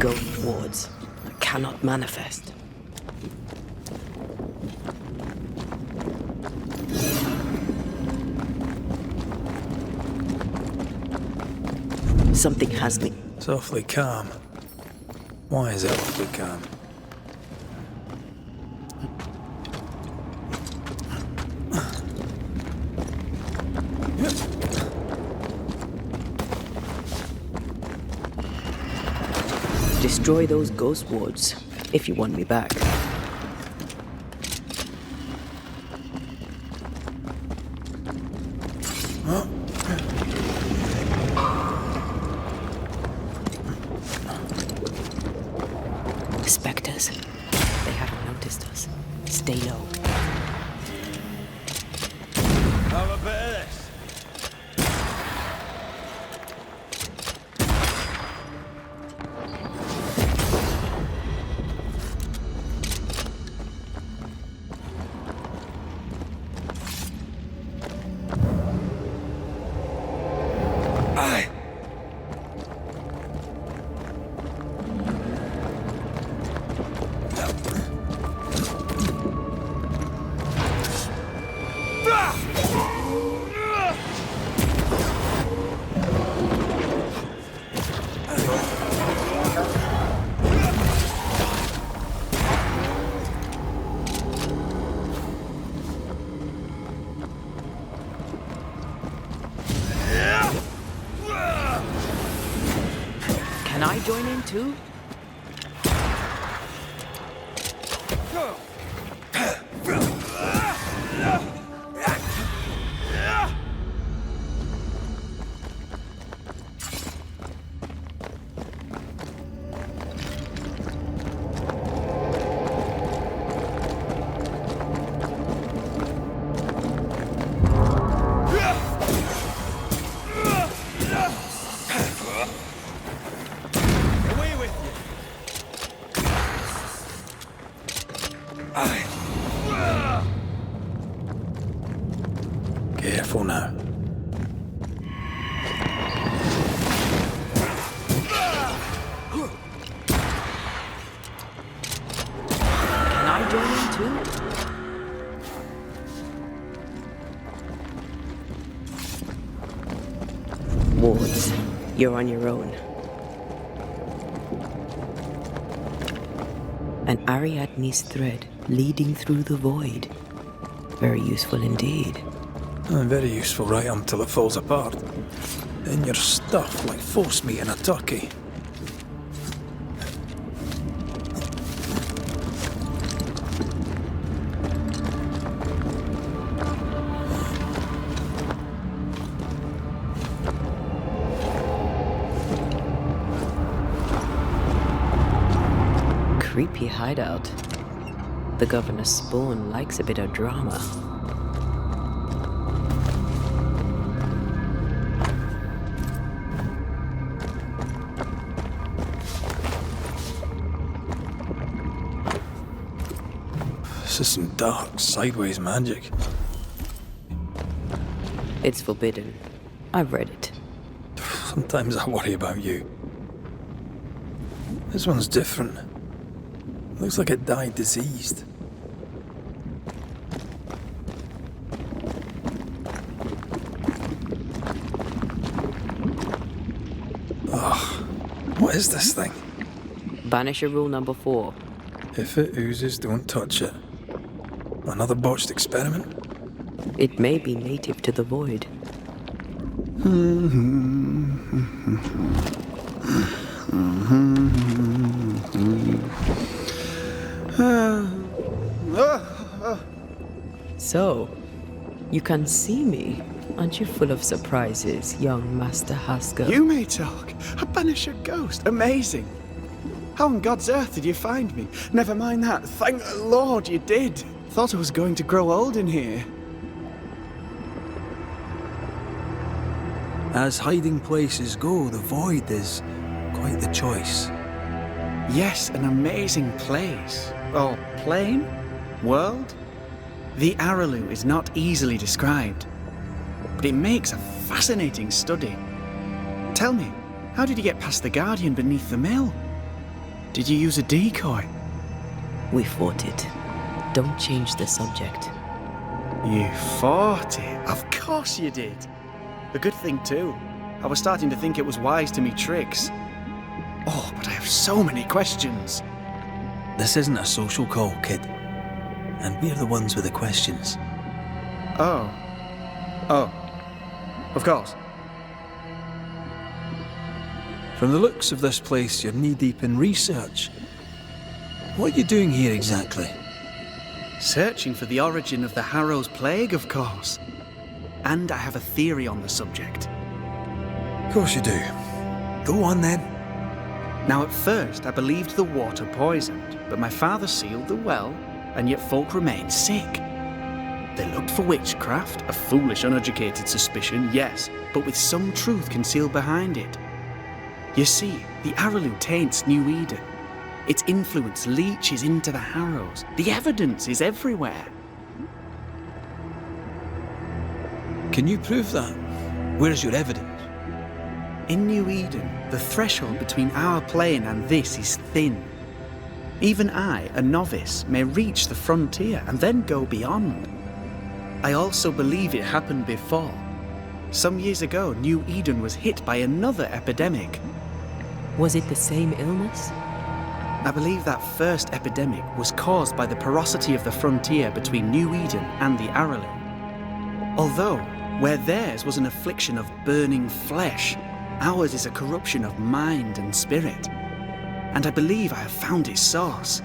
Ghost wards that cannot manifest. Something has me. It's awfully calm. Why is it awfully calm? Destroy those ghost wards if you want me back. Spectres. They haven't noticed us. Stay low. Have a bit of this. Can I join in too? Careful now. Can I join in too? Wards, you're on your own. An Ariadne's thread leading through the void. Very useful indeed. Very useful right until it falls apart. Then you're stuffed like force meat in a turkey. Creepy hideout. The governor's spawn likes a bit of drama. This is some dark, sideways magic. It's forbidden. I've read it. Sometimes I worry about you. This one's different. Looks like it died diseased. Ugh. What is this thing? Banisher rule number 4. If it oozes, don't touch it. Another botched experiment? It may be native to the void. So, you can see me. Aren't you full of surprises, young Master Haskell? You may talk. A Banisher ghost. Amazing. How on God's earth did you find me? Never mind that. Thank the Lord you did. Thought I was going to grow old in here. As hiding places go, the void is quite the choice. Yes, an amazing place. Or plane? World? The Araloo is not easily described, but it makes a fascinating study. Tell me, how did you get past the Guardian beneath the mill? Did you use a decoy? We fought it. Don't change the subject. You fought it? Of course you did. A good thing too. I was starting to think it was wise to me tricks. Oh, but I have so many questions. This isn't a social call, kid. And we're the ones with the questions. Oh. Of course. From the looks of this place, you're knee-deep in research. What are you doing here exactly? Searching for the origin of the Harrow's plague, of course. And I have a theory on the subject. Of course you do. Go on then. Now, at first, I believed the water poisoned, but my father sealed the well, and yet folk remained sick. They looked for witchcraft, a foolish, uneducated suspicion, yes, but with some truth concealed behind it. You see, the Araloo taints New Eden. Its influence leaches into the Harrows. The evidence is everywhere. Can you prove that? Where is your evidence? In New Eden, the threshold between our plane and this is thin. Even I, a novice, may reach the frontier and then go beyond. I also believe it happened before. Some years ago, New Eden was hit by another epidemic. Was it the same illness? I believe that first epidemic was caused by the porosity of the frontier between New Eden and the Araloo. Although, where theirs was an affliction of burning flesh, ours is a corruption of mind and spirit. And I believe I have found its source.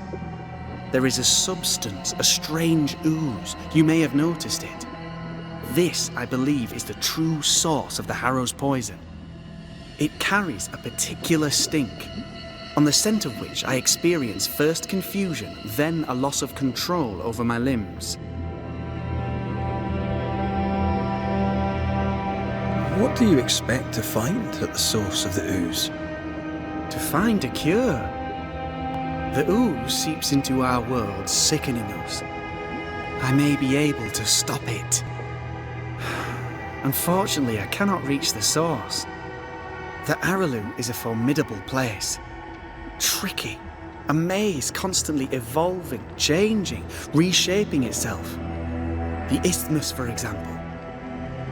There is a substance, a strange ooze. You may have noticed it. This, I believe, is the true source of the Harrow's poison. It carries a particular stink, on the scent of which I experience first confusion, then a loss of control over my limbs. What do you expect to find at the source of the ooze? To find a cure. The ooze seeps into our world, sickening us. I may be able to stop it. Unfortunately, I cannot reach the source. The Araloo is a formidable place. Tricky. A maze constantly evolving, changing, reshaping itself. The isthmus, for example.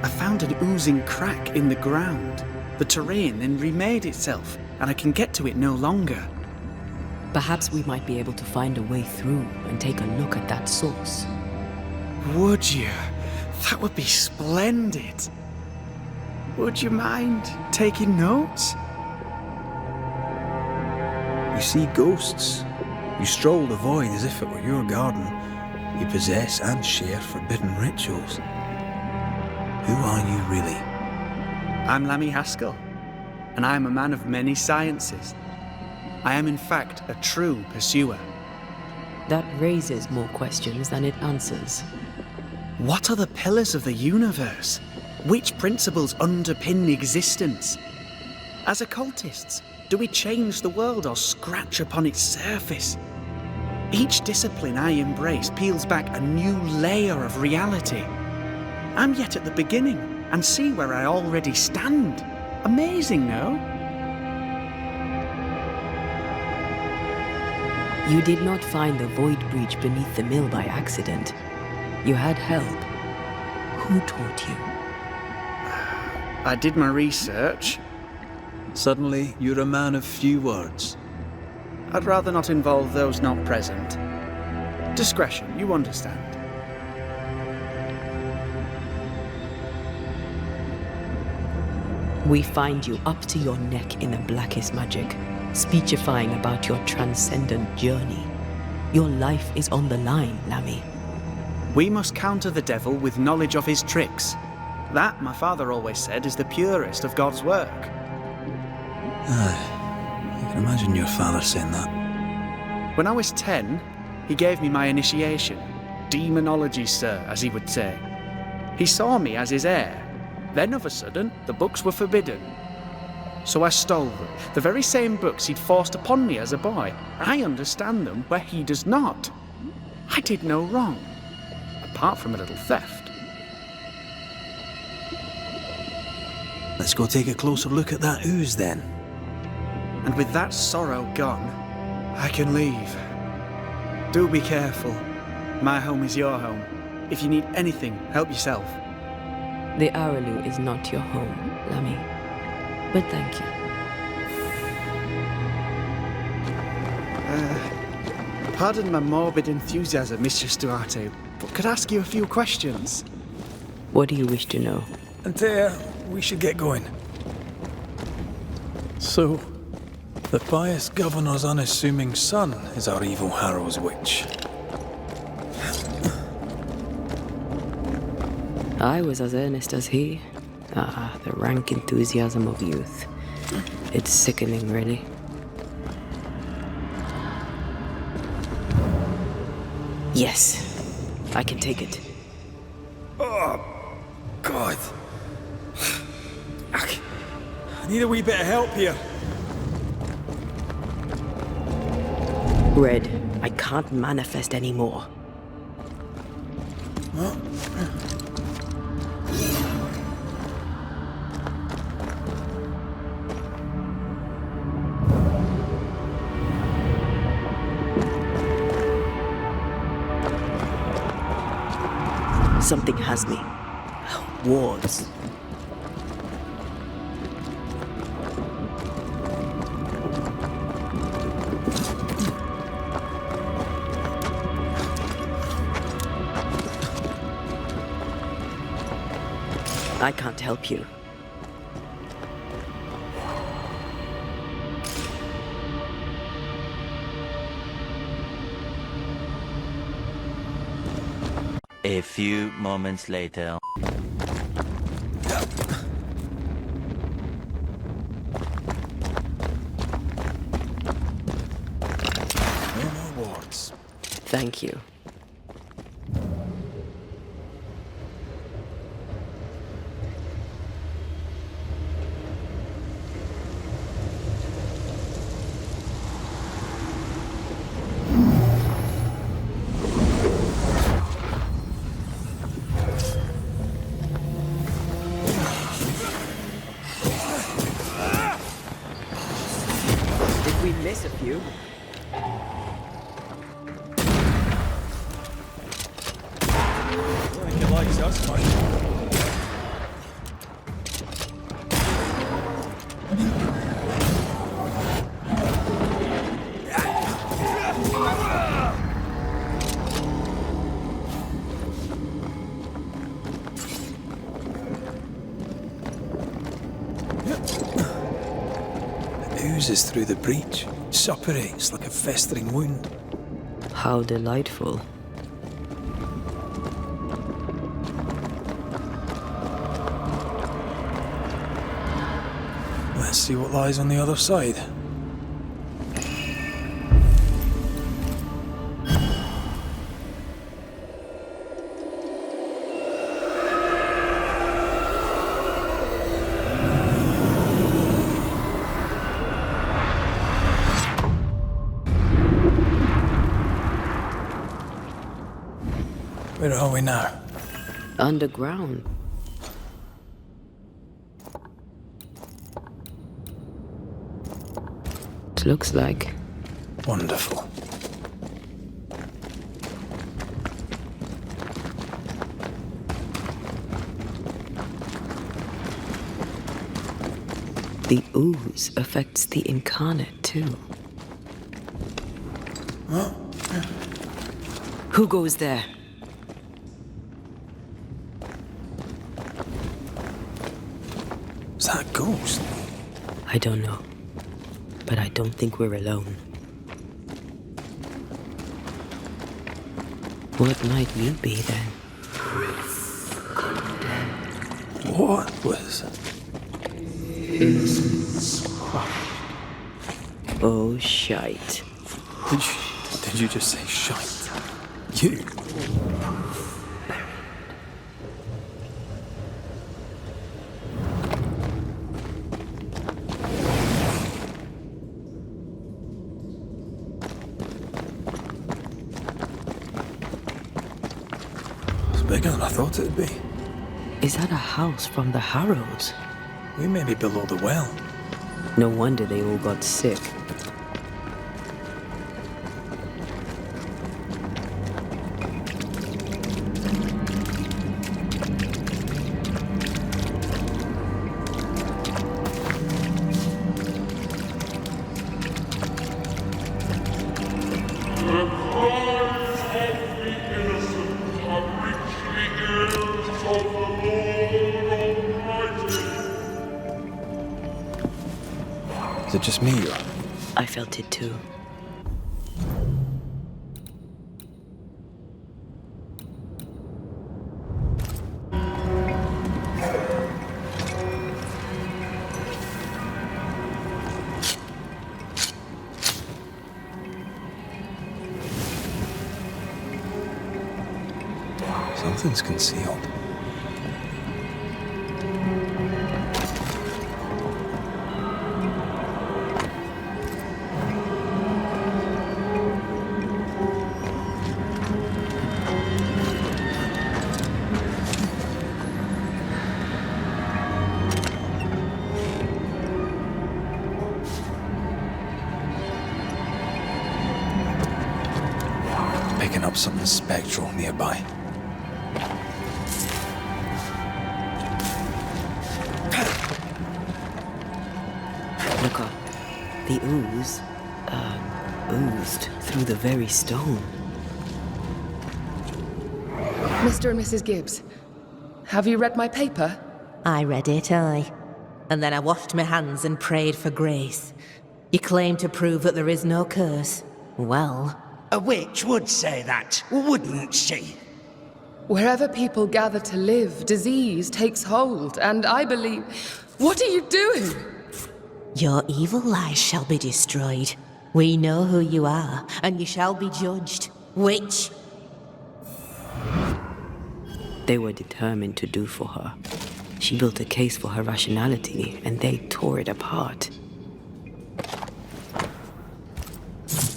I found an oozing crack in the ground. The terrain then remade itself, and I can get to it no longer. Perhaps we might be able to find a way through and take a look at that source. Would you? That would be splendid. Would you mind taking notes? You see ghosts. You stroll the void as if it were your garden. You possess and share forbidden rituals. Who are you really? I'm Lammy Haskell, and I am a man of many sciences. I am in fact a true pursuer. That raises more questions than it answers. What are the pillars of the universe? Which principles underpin existence? As occultists, do we change the world or scratch upon its surface? Each discipline I embrace peels back a new layer of reality. I'm yet at the beginning and see where I already stand. Amazing, no? You did not find the void breach beneath the mill by accident. You had help. Who taught you? I did my research. Suddenly, you're a man of few words. I'd rather not involve those not present. Discretion, you understand. We find you up to your neck in the blackest magic, speechifying about your transcendent journey. Your life is on the line, Lammy. We must counter the devil with knowledge of his tricks. That, my father always said, is the purest of God's work. I can imagine your father saying that. When I was 10, he gave me my initiation. Demonology, sir, as he would say. He saw me as his heir. Then, of a sudden, the books were forbidden. So I stole them, the very same books he'd forced upon me as a boy. I understand them where he does not. I did no wrong, apart from a little theft. Let's go take a closer look at that ooze then. And with that sorrow gone, I can leave. Do be careful. My home is your home. If you need anything, help yourself. The Araloo is not your home, Lammy. But thank you. Pardon my morbid enthusiasm, Mistress Duarte, but could I ask you a few questions? What do you wish to know? Antea, we should get going. So, the pious governor's unassuming son is our evil Harrow's witch. I was as earnest as he. Ah, the rank enthusiasm of youth. It's sickening, really. Yes, I can take it. Oh, God. I need a wee bit of help here. Red, I can't manifest anymore. What? Something has me. Wards. I can't help you. A few moments later. No more wards. Thank you. We miss a few. I don't think it likes us much. Oozes through the breach, suppurates like a festering wound. How delightful. Let's see what lies on the other side. Where are we now? Underground. It looks like. Wonderful. The ooze affects the incarnate too. Huh? Who goes there? Is that a ghost? I don't know. But I don't think we're alone. What might you be then? What was... Oh, shite. Did you just say shite? You? It's bigger than I thought it'd be. Is that a house from the Harrows? We may be below the well. No wonder they all got sick. it just me or? I felt it too. Something's concealed. Picking up something spectral nearby. Look up. The ooze, oozed through the very stone. Mr. and Mrs. Gibbs, have you read my paper? I read it, aye. And then I washed my hands and prayed for grace. You claim to prove that there is no curse. Well, A witch would say that, wouldn't she? Wherever people gather to live, disease takes hold, and I believe... What are you doing? your evil lies shall be destroyed. We know who you are, and you shall be judged. Witch! They were determined to do for her. She built a case for her rationality, and they tore it apart.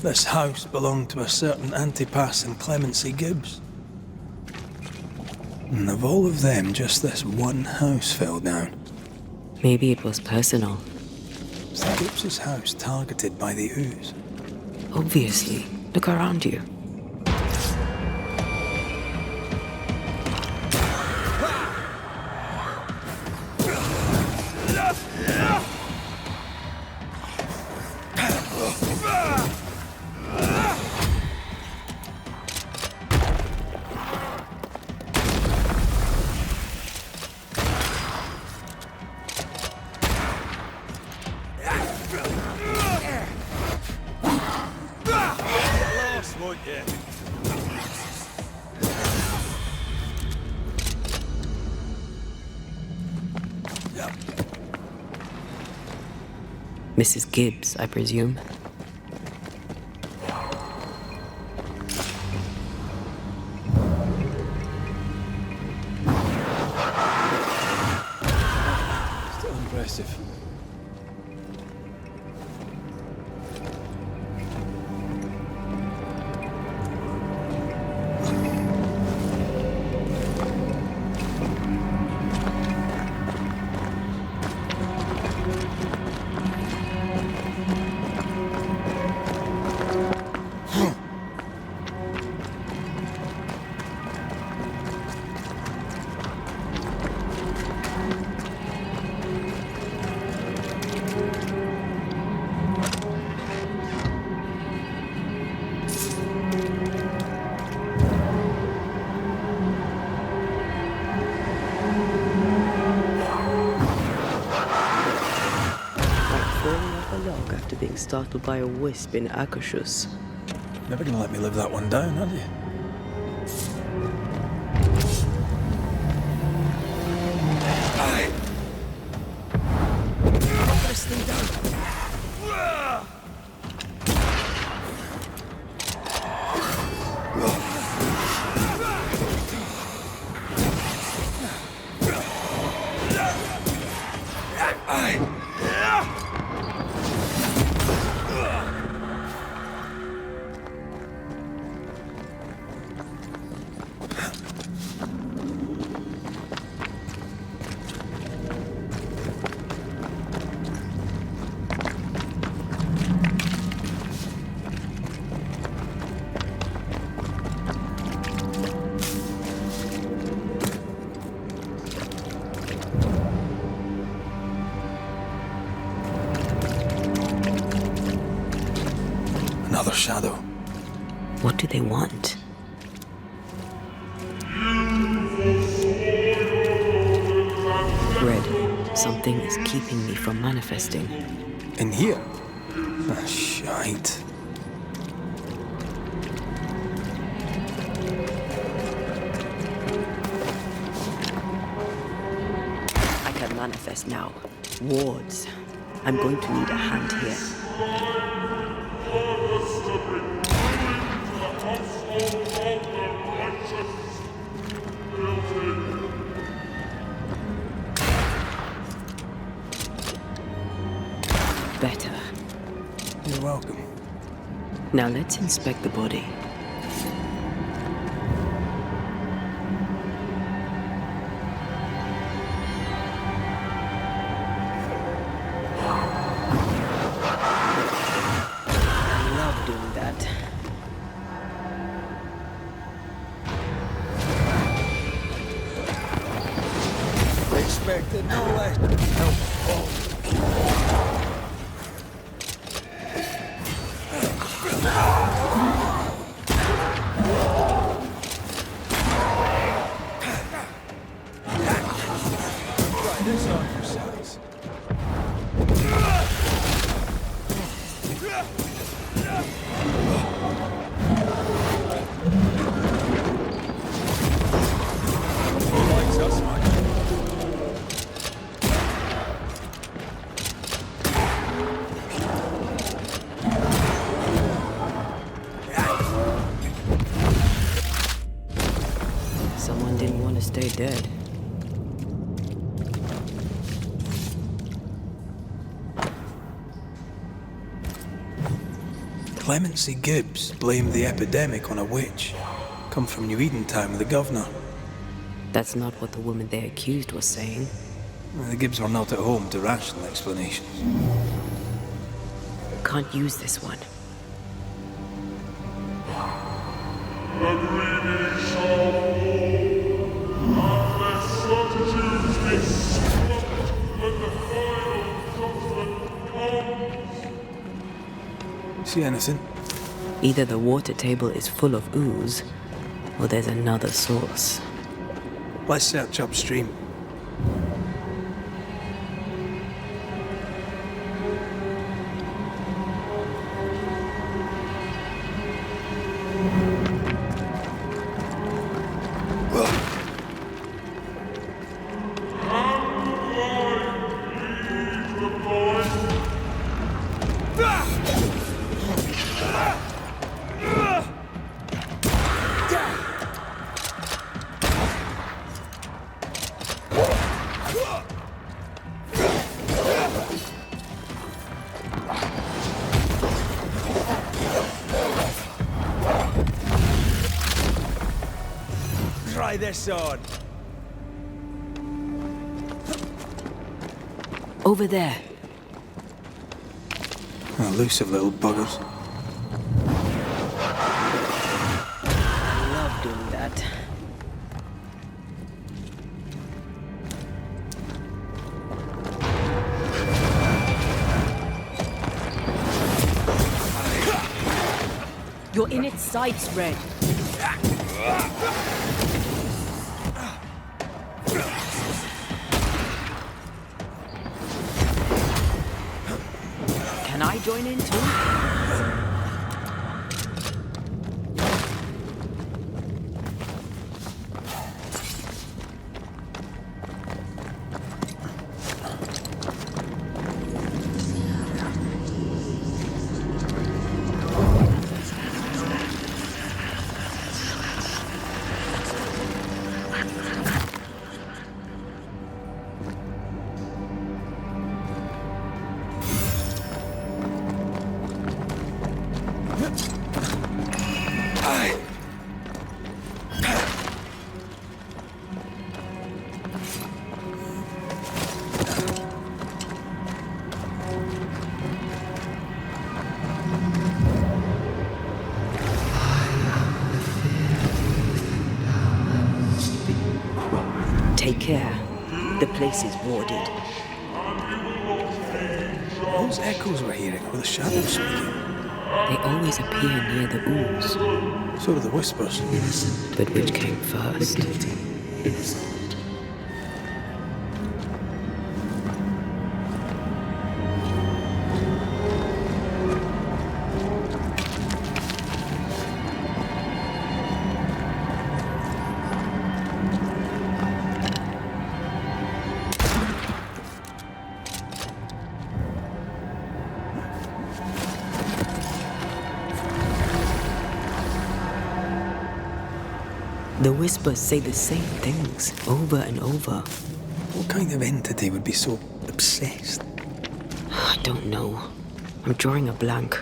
This house belonged to a certain Antipas and Clemency Gibbs. And of all of them, just this one house fell down. Maybe it was personal. Was the Gibbs' house targeted by the ooze? Obviously. Look around you. Mrs. Gibbs, I presume. Still impressive. After being startled by a wisp in Akashus. Never gonna let me live that one down, are you? This thing down. Another shadow. What do they want? Red, something is keeping me from manifesting. In here? Ah, shite. I can manifest now. Wards. I'm going to need a hand here. Better. You're welcome. Now let's inspect the body. I love doing that. Expected no less. Try this on yourselves. Likes us much. Someone didn't want to stay dead. Clemency Gibbs blamed the epidemic on a witch. Come from New Eden time with the governor. That's not what the woman they accused was saying. The Gibbs were not at home to rational explanations. Can't use this one. See anything? Either the water table is full of ooze, or there's another source. Let's search upstream. Try this on. Over there. Elusive little buggers. I love doing that. You're in its sights, Red. Can I join in too? Take care. The place is warded. Those echoes we're hearing were the shadows speaking. They always appear near the ooze. So do the whispers. But which came first? The whispers say the same things over and over. What kind of entity would be so obsessed? I don't know. I'm drawing a blank.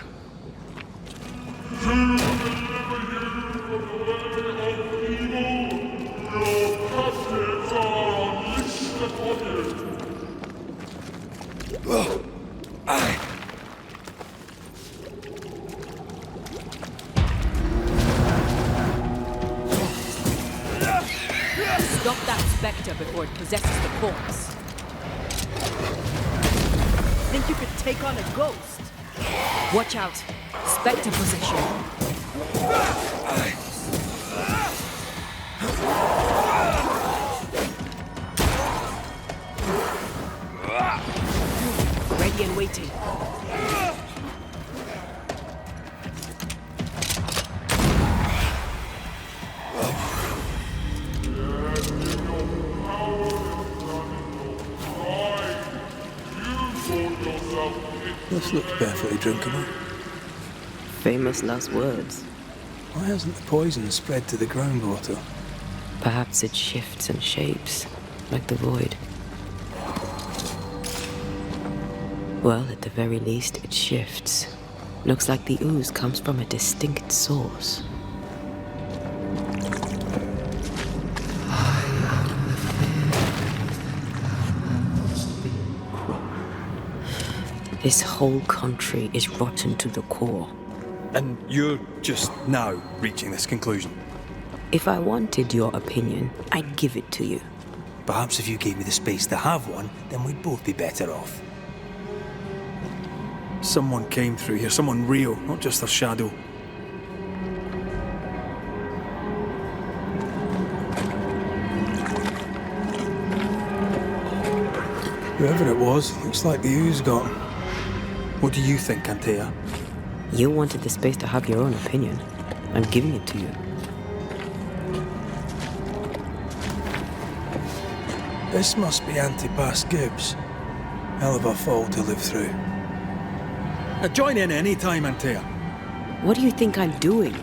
Stop that spectre before it possesses the corpse. Think you could take on a ghost? Watch out. Spectre possession. Ready and waiting. This looks perfectly drinkable. Famous last words. Why hasn't the poison spread to the groundwater? Perhaps it shifts and shapes, like the void. Well, at the very least, it shifts. Looks like the ooze comes from a distinct source. This whole country is rotten to the core. And you're just now reaching this conclusion? If I wanted your opinion, I'd give it to you. Perhaps if you gave me the space to have one, then we'd both be better off. Someone came through here, someone real, not just a shadow. Whoever it was, looks like the ooze got him. What do you think, Antea? You wanted the space to have your own opinion. I'm giving it to you. This must be Antipas Gibbs. Hell of a fall to live through. Join in any time, Antea. What do you think I'm doing?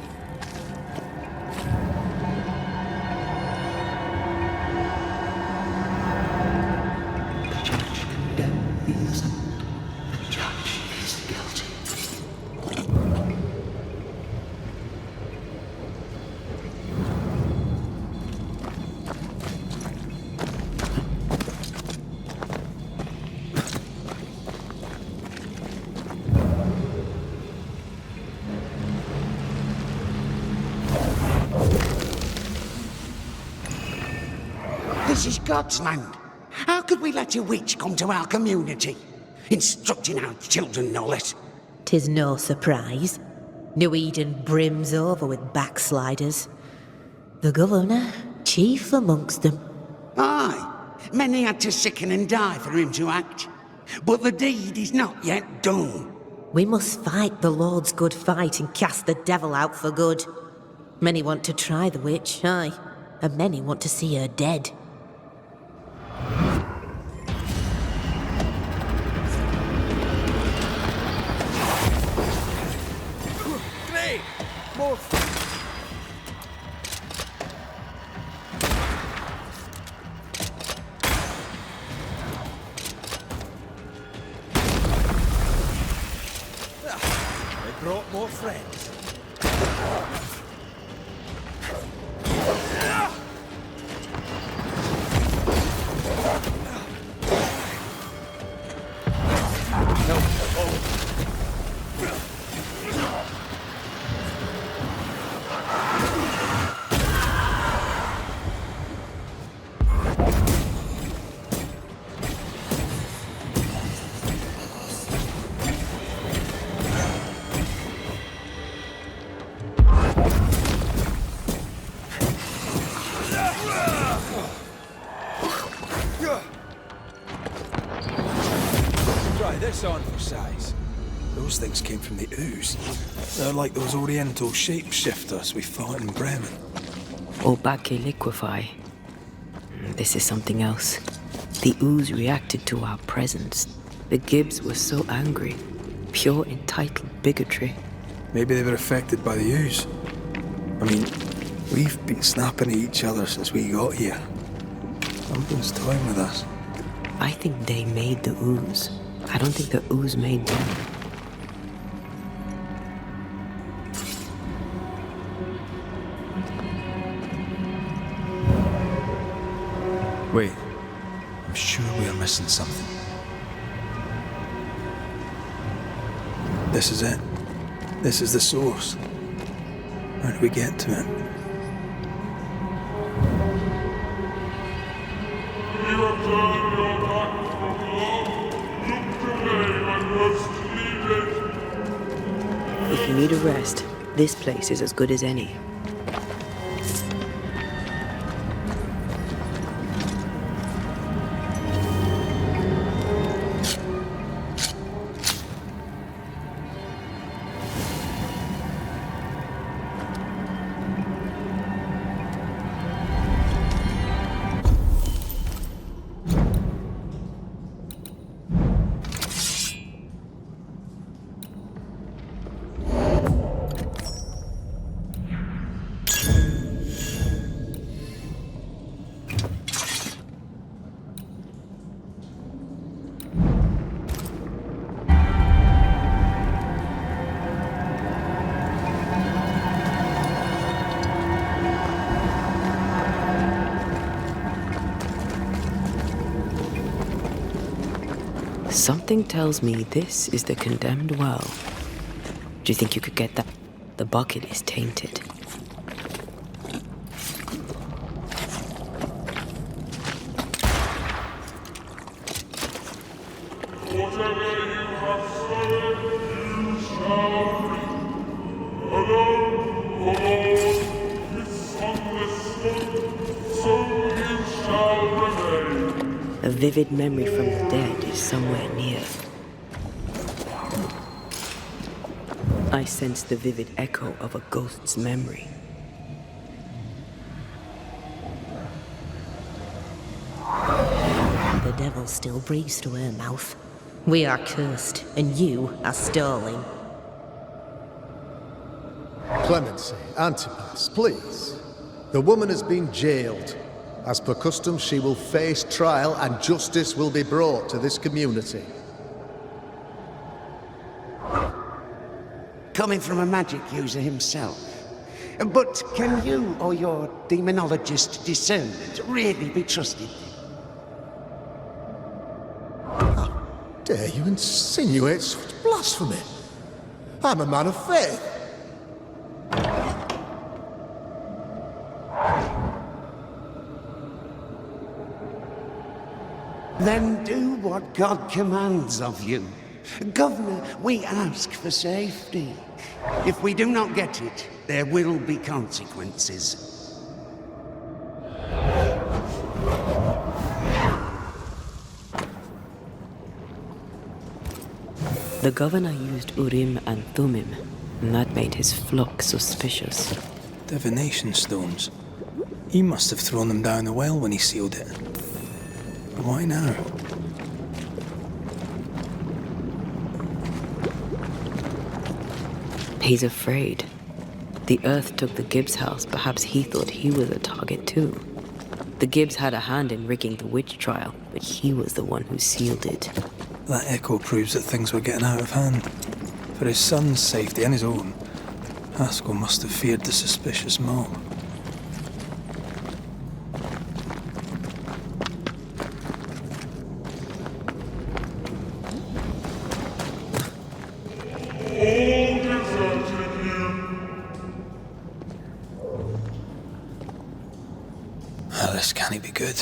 This is God's land. How could we let a witch come to our community? Instructing our children, no less. 'Tis no surprise. New Eden brims over with backsliders. The governor, chief amongst them. Aye, many had to sicken and die for him to act. But the deed is not yet done. We must fight the Lord's good fight and cast the devil out for good. Many want to try the witch, aye, and many want to see her dead. More. They brought more friends. Try this on for size. Those things came from the ooze. They're like those oriental shapeshifters we fought in Bremen. Obake liquefy. This is something else. The ooze reacted to our presence. The Gibbs were so angry. Pure entitled bigotry. Maybe they were affected by the ooze. I mean, We've been snapping at each other since we got here. Something's toying with us. I think they made the ooze. I don't think the ooze made them. Wait, I'm sure we are missing something. This is it. This is the source. How do we get to it? If you need a rest, this place is as good as any. Something tells me this is the condemned well. Do you think you could get that? The bucket is tainted. A vivid memory from the dead is somewhere near. I sense the vivid echo of a ghost's memory. The devil still breathes through her mouth. We are cursed, and you are stalling. Clemency, Antipas, please. The woman has been jailed. As per custom, she will face trial and justice will be brought to this community. Coming from a magic user himself. But can you or your demonologist discernment really be trusted? How dare you insinuate such blasphemy? I'm a man of faith. Then do what God commands of you. Governor, we ask for safety. If we do not get it, there will be consequences. The governor used Urim and Thummim, and that made his flock suspicious. Divination stones. He must have thrown them down the well when he sealed it. Why now? He's afraid. The Earth took the Gibbs house. Perhaps he thought he was a target too. The Gibbs had a hand in rigging the witch trial, but he was the one who sealed it. That echo proves that things were getting out of hand. For his son's safety and his own, Haskell must have feared the suspicious mob. This can't be good.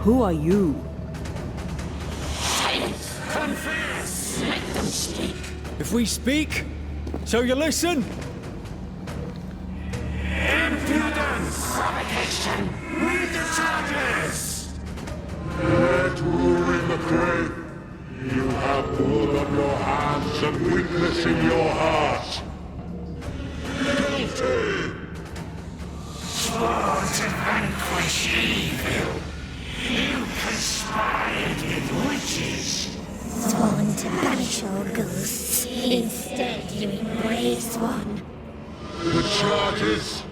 Who are you? Confess! Let them speak! If we speak, shall you listen? Impudence! Provocation! Read the charges! Let rule in the grave. You have blood on your hands and weakness in your heart. Guilty! Sworn to vanquish evil! You conspired with witches! Sworn to banish all ghosts. Instead, you embrace one. The charges.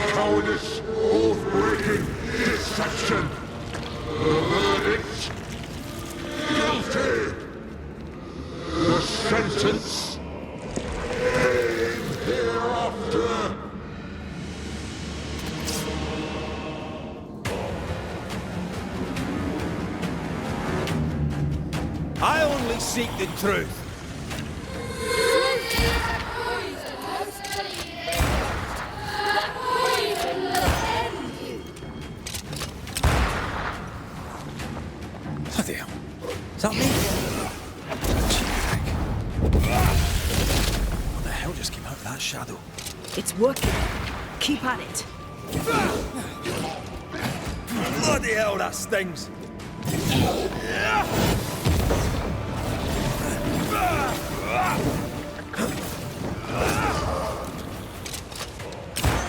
Cowardice, oath-breaking, deception. The verdict. Guilty. The sentence. Pain hereafter. I only seek the truth. Bloody hell. Is that me? What the hell just came out of that shadow? It's working. Keep at it. Bloody hell, that stings.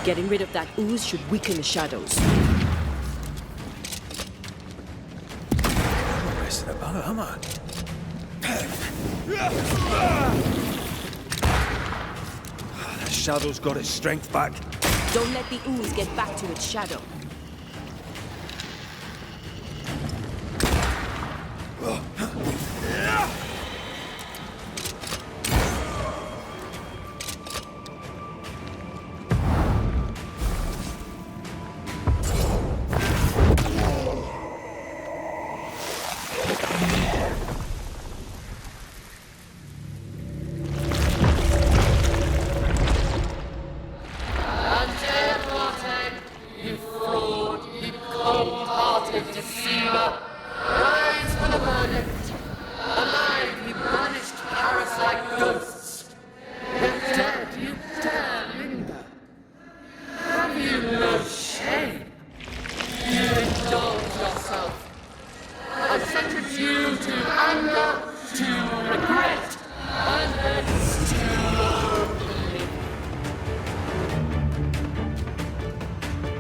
Getting rid of that ooze should weaken the shadows. I'm not messing about, am I? That shadow's got its strength back. Don't let the ooze get back to its shadow.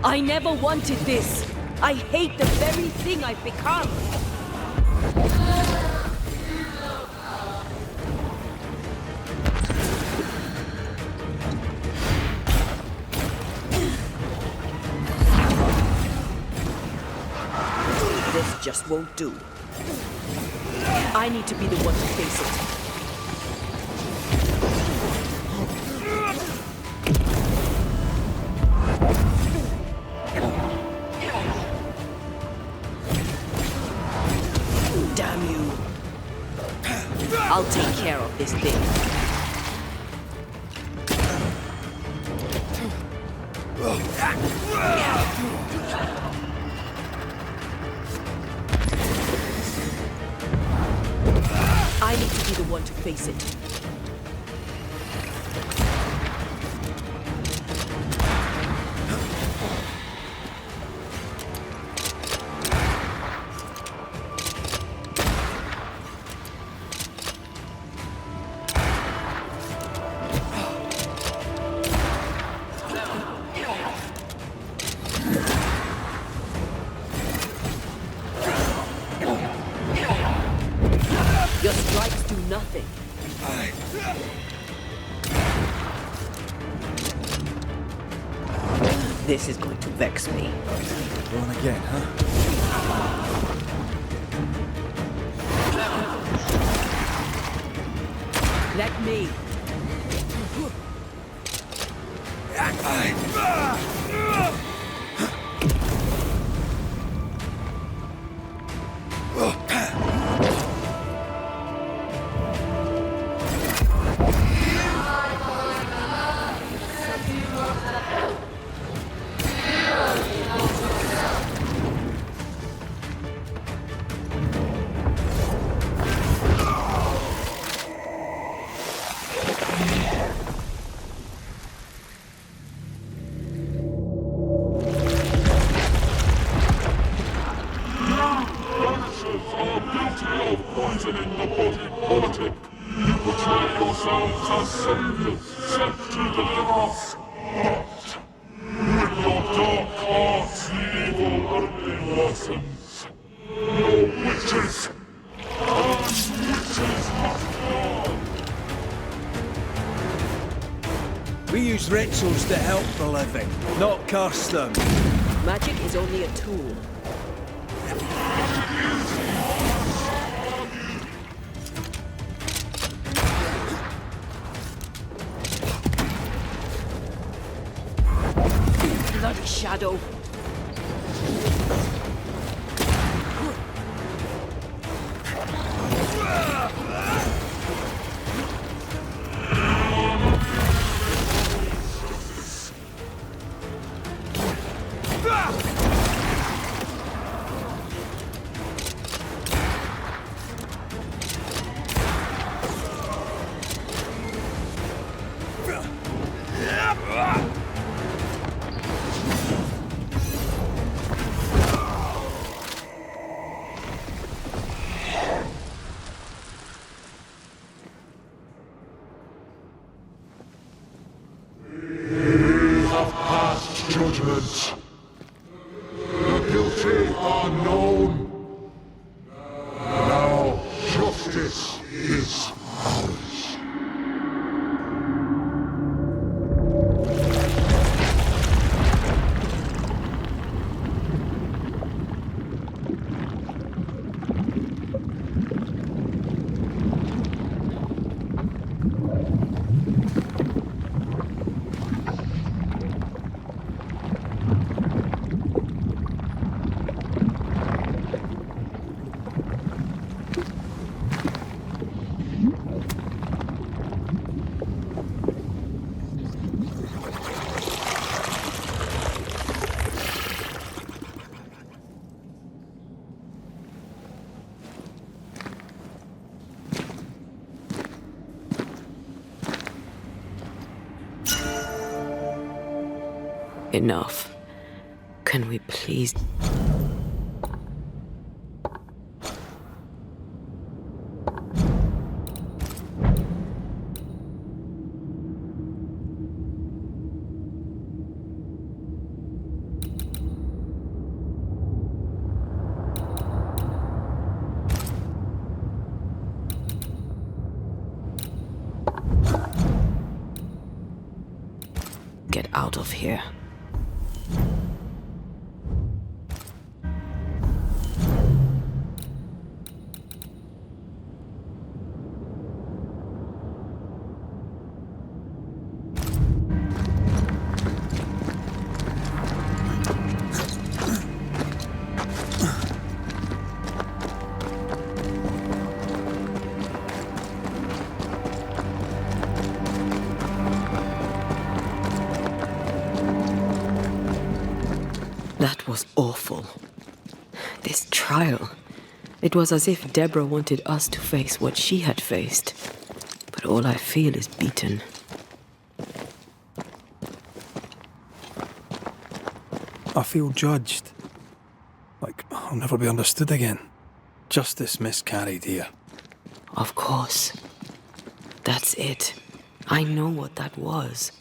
I never wanted this. I hate the very thing I've become. This just won't do. I need to be the one to face it. Damn you. I'll take care of this thing. I need to be the one to face it. Your strikes do nothing. This is going to vex me. Going again, huh? Let me. are guilty of poisoning the body politic. You portray yourselves as saviors sent to deliver us. But with your dark hearts, the evil only worsens. Your witches and witches must fall. We use rituals to help the living, not curse them. Magic is only a tool. Bloody shadow. Judgment. The guilty are known. Now justice is ours. Enough. Can we please... get out of here? That was awful. This trial. It was as if Deborah wanted us to face what she had faced. But all I feel is beaten. I feel judged. Like I'll never be understood again. Justice miscarried here. Of course. That's it. I know what that was.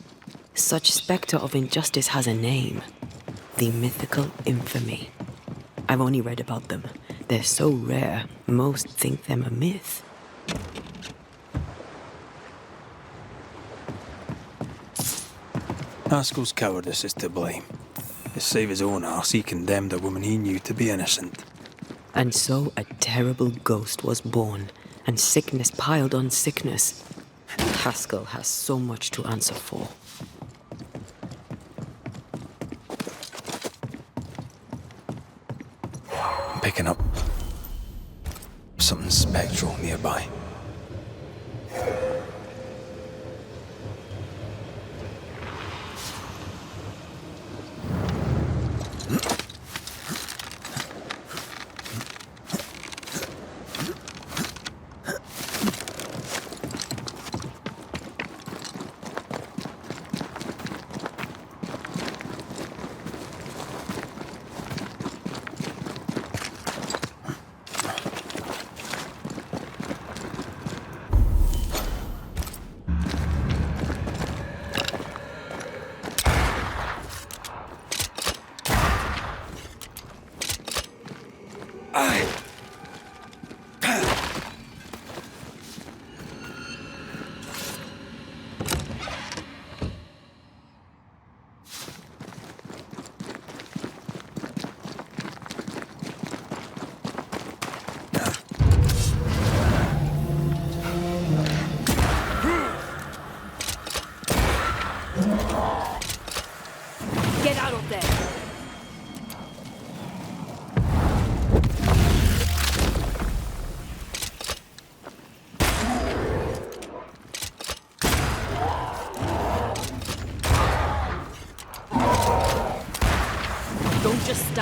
Such spectre of injustice has a name. The mythical infamy. I've only read about them. They're so rare, most think them a myth. Haskell's cowardice is to blame. To save his own arse, he condemned a woman he knew to be innocent. And so a terrible ghost was born, and sickness piled on sickness. Haskell has so much to answer for. I'm picking up something spectral nearby.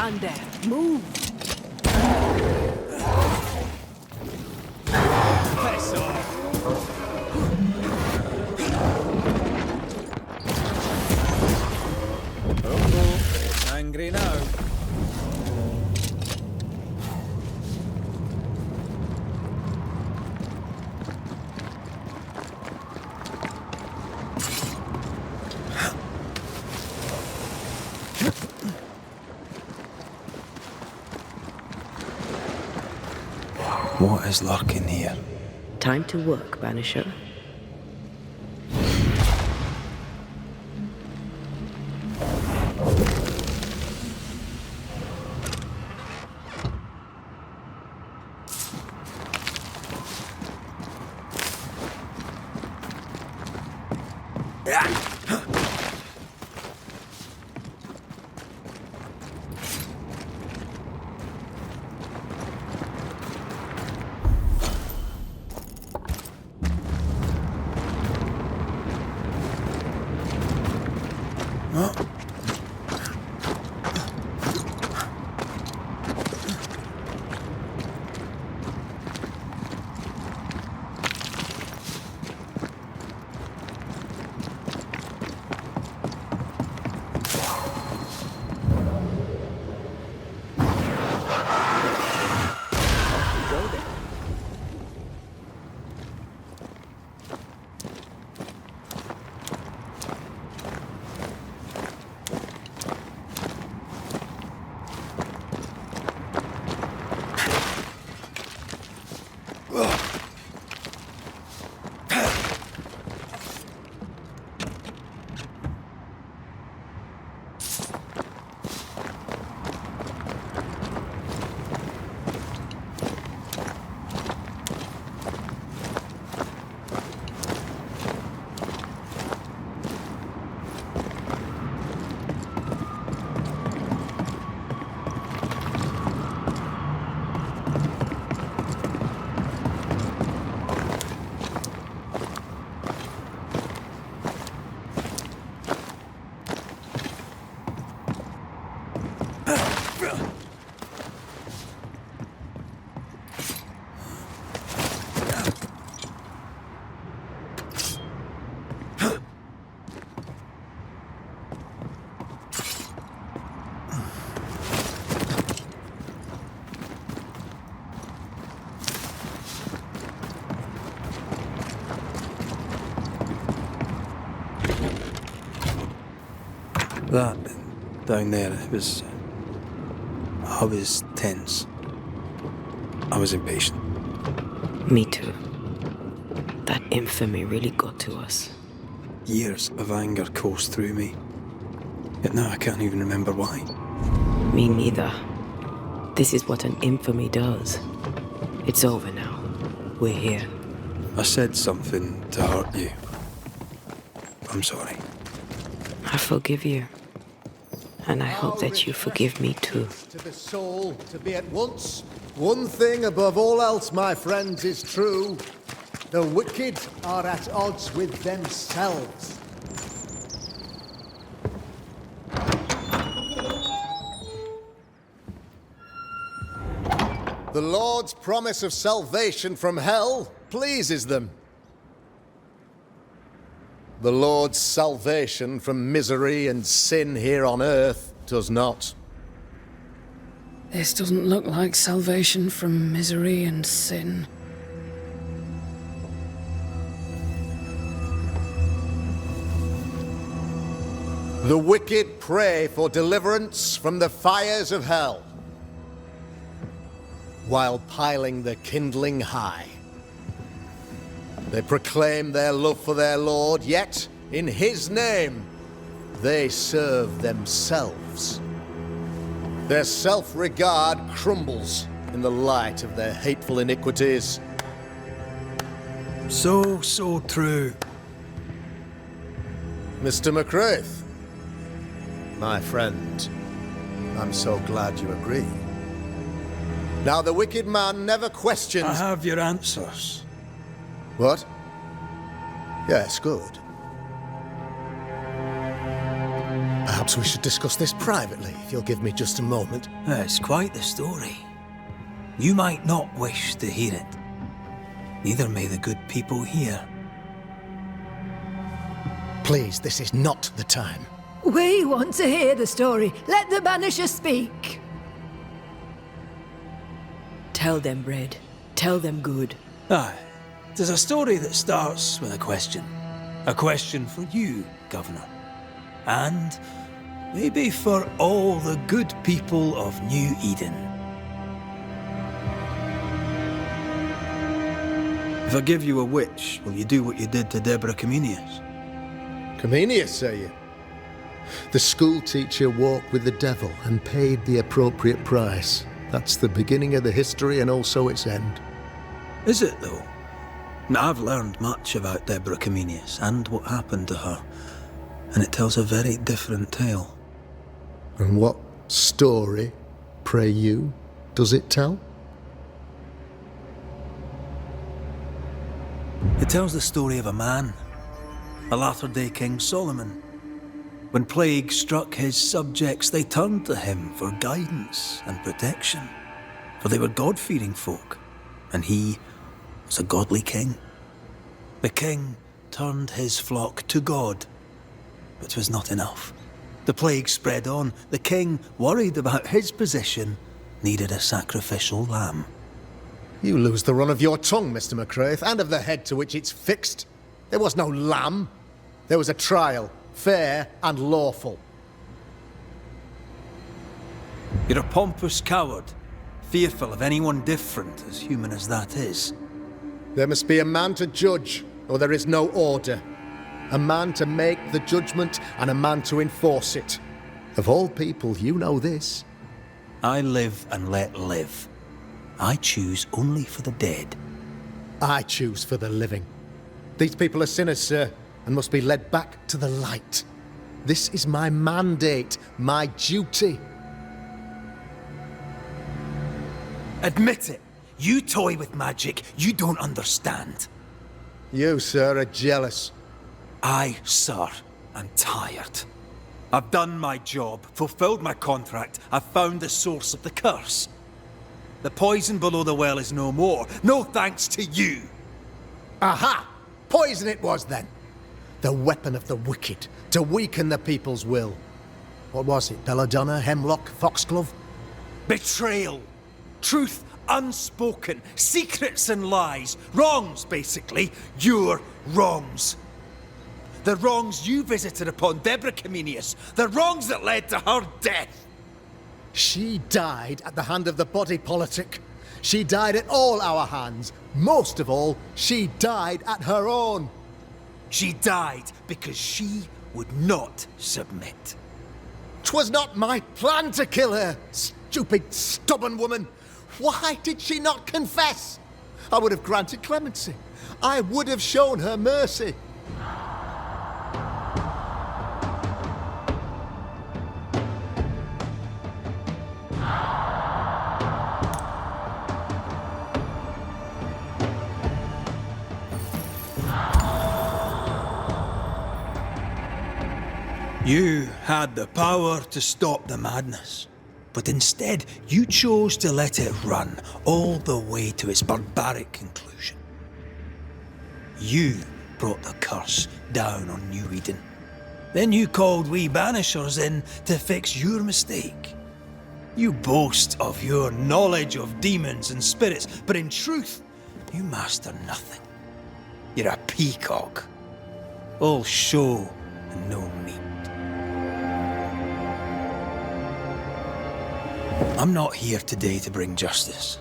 under. Move. Piss off. Oh, it's angry now. What is lurking here? Time to work, Banisher. That down there, I was tense. I was impatient. Me too. That infamy really got to us. Years of anger coursed through me. Yet now I can't even remember why. Me neither. This is what an infamy does. It's over now. We're here. I said something to hurt you. I'm sorry. I forgive you. And I hope that you forgive me too. To the soul, to be at once. One thing above all else, my friends, is true. The wicked are at odds with themselves. The Lord's promise of salvation from hell pleases them. The Lord's salvation from misery and sin here on earth does not. This doesn't look like salvation from misery and sin. The wicked pray for deliverance from the fires of hell, while piling the kindling high. They proclaim their love for their Lord, yet, in His name, they serve themselves. Their self-regard crumbles in the light of their hateful iniquities. So true. Mr. McCraith, my friend, I'm so glad you agree. Now, the wicked man never questions... I have your answers. What? Yes, good. Perhaps we should discuss this privately, if you'll give me just a moment. It's quite the story. You might not wish to hear it. Neither may the good people here. Please, this is not the time. We want to hear the story. Let the Banisher speak. Tell them, Red. Tell them good. Aye. There's a story that starts with a question. A question for you, Governor. And maybe for all the good people of New Eden. If I give you a witch, will you do what you did to Deborah Comenius? Comenius, say you? The school teacher walked with the devil and paid the appropriate price. That's the beginning of the history and also its end. Is it, though? Now, I've learned much about Deborah Comenius and what happened to her, and it tells a very different tale. And what story, pray you, does it tell? It tells the story of a man, a latter-day King Solomon. When plague struck his subjects, they turned to him for guidance and protection, for they were God-fearing folk, and he was a godly king. The king turned his flock to God, but it was not enough. The plague spread on. The king, worried about his position, needed a sacrificial lamb. You lose the run of your tongue, Mr. McCraith, and of the head to which it's fixed. There was no lamb. There was a trial, fair and lawful. You're a pompous coward, fearful of anyone different, as human as that is. There must be a man to judge, or there is no order. A man to make the judgment, and a man to enforce it. Of all people, you know this. I live and let live. I choose only for the dead. I choose for the living. These people are sinners, sir, and must be led back to the light. This is my mandate, my duty. Admit it. You toy with magic you don't understand. You, sir, are jealous. I, sir, am tired. I've done my job, fulfilled my contract, I've found the source of the curse. The poison below the well is no more, no thanks to you. Aha! Poison it was then. The weapon of the wicked, to weaken the people's will. What was it, belladonna, hemlock, foxglove? Betrayal. Truth unspoken, secrets and lies. Wrongs, basically. Your wrongs. The wrongs you visited upon Deborah Comenius. The wrongs that led to her death. She died at the hand of the body politic. She died at all our hands. Most of all, she died at her own. She died because she would not submit. 'Twas not my plan to kill her, stupid, stubborn woman. Why did she not confess? I would have granted clemency. I would have shown her mercy. You had the power to stop the madness, but instead you chose to let it run all the way to its barbaric conclusion. You brought the curse down on New Eden. Then you called we Banishers in to fix your mistake. You boast of your knowledge of demons and spirits, but in truth, you master nothing. You're a peacock. All show and no meat. I'm not here today to bring justice.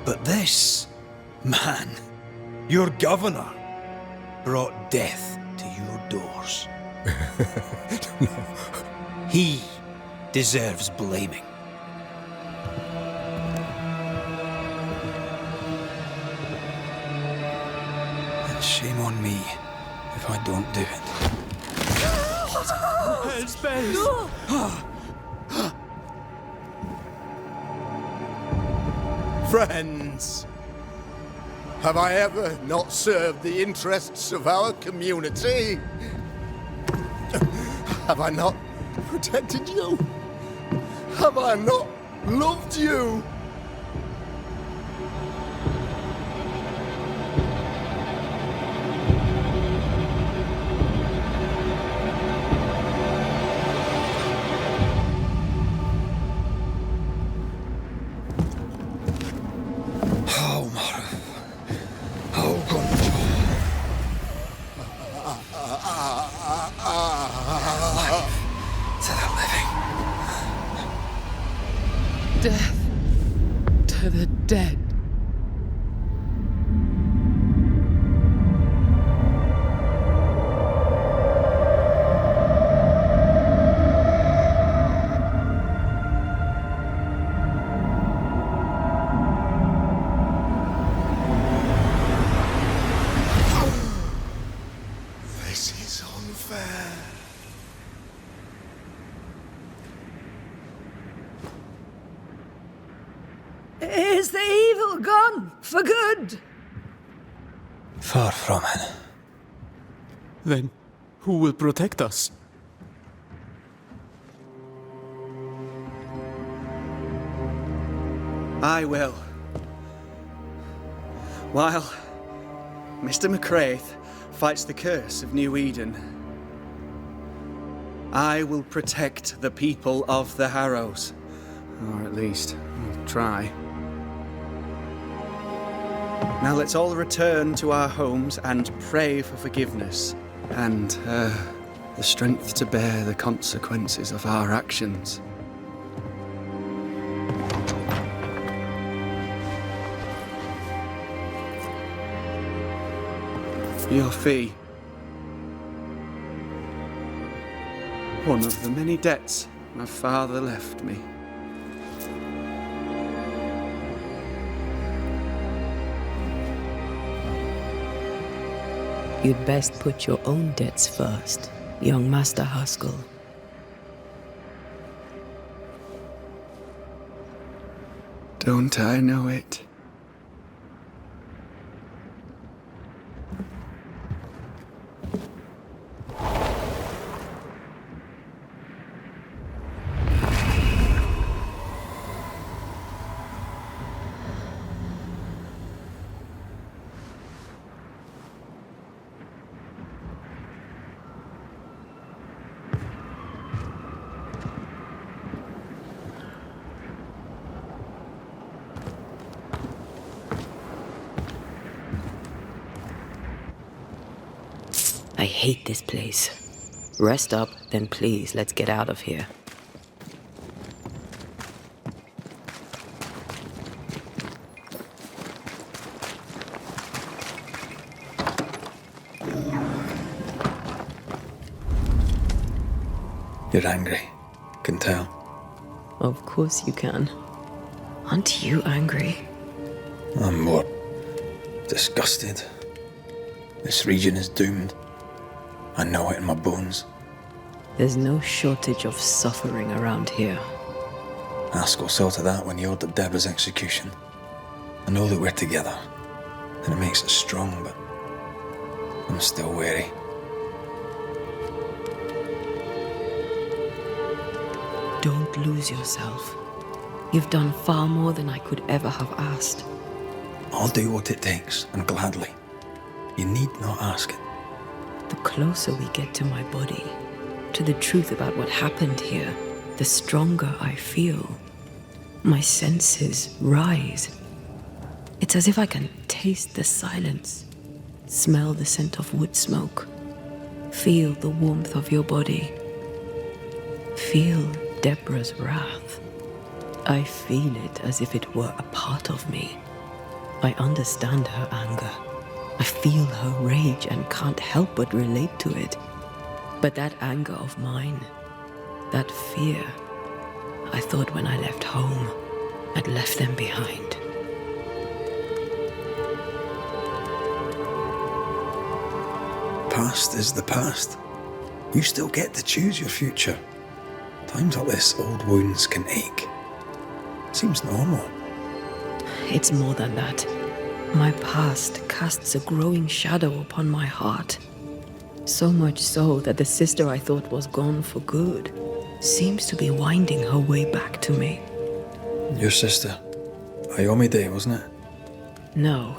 But this man, your governor, brought death to your doors. He deserves blaming. And shame on me if I don't do it. Friends, have I ever not served the interests of our community? Have I not protected you? Have I not loved you? Death to the dead. This is unfair. Is the evil gone for good? Far from it. Then, who will protect us? I will. While Mr. McCraith fights the curse of New Eden, I will protect the people of the Harrows. Or at least, I'll try. Now let's all return to our homes and pray for forgiveness and the strength to bear the consequences of our actions. Your fee. One of the many debts my father left me. You'd best put your own debts first, young Master Haskell. Don't I know it? I hate this place. Rest up, then please, let's get out of here. You're angry. Can tell. Of course you can. Aren't you angry? I'm more disgusted. This region is doomed. I know it in my bones. There's no shortage of suffering around here. Haskell saw to that when he ordered Deborah's execution. I know that we're together, and it makes us strong, but I'm still wary. Don't lose yourself. You've done far more than I could ever have asked. I'll do what it takes, and gladly. You need not ask it. The closer we get to my body, to the truth about what happened here, the stronger I feel. My senses rise. It's as if I can taste the silence, smell the scent of wood smoke, feel the warmth of your body, feel Deborah's wrath. I feel it as if it were a part of me. I understand her anger. I feel her rage and can't help but relate to it. But that anger of mine, that fear, I thought when I left home, I'd left them behind. Past is the past. You still get to choose your future. Times like this, old wounds can ache. Seems normal. It's more than that. My past casts a growing shadow upon my heart. So much so that the sister I thought was gone for good seems to be winding her way back to me. Your sister. Ayomide, wasn't it? No.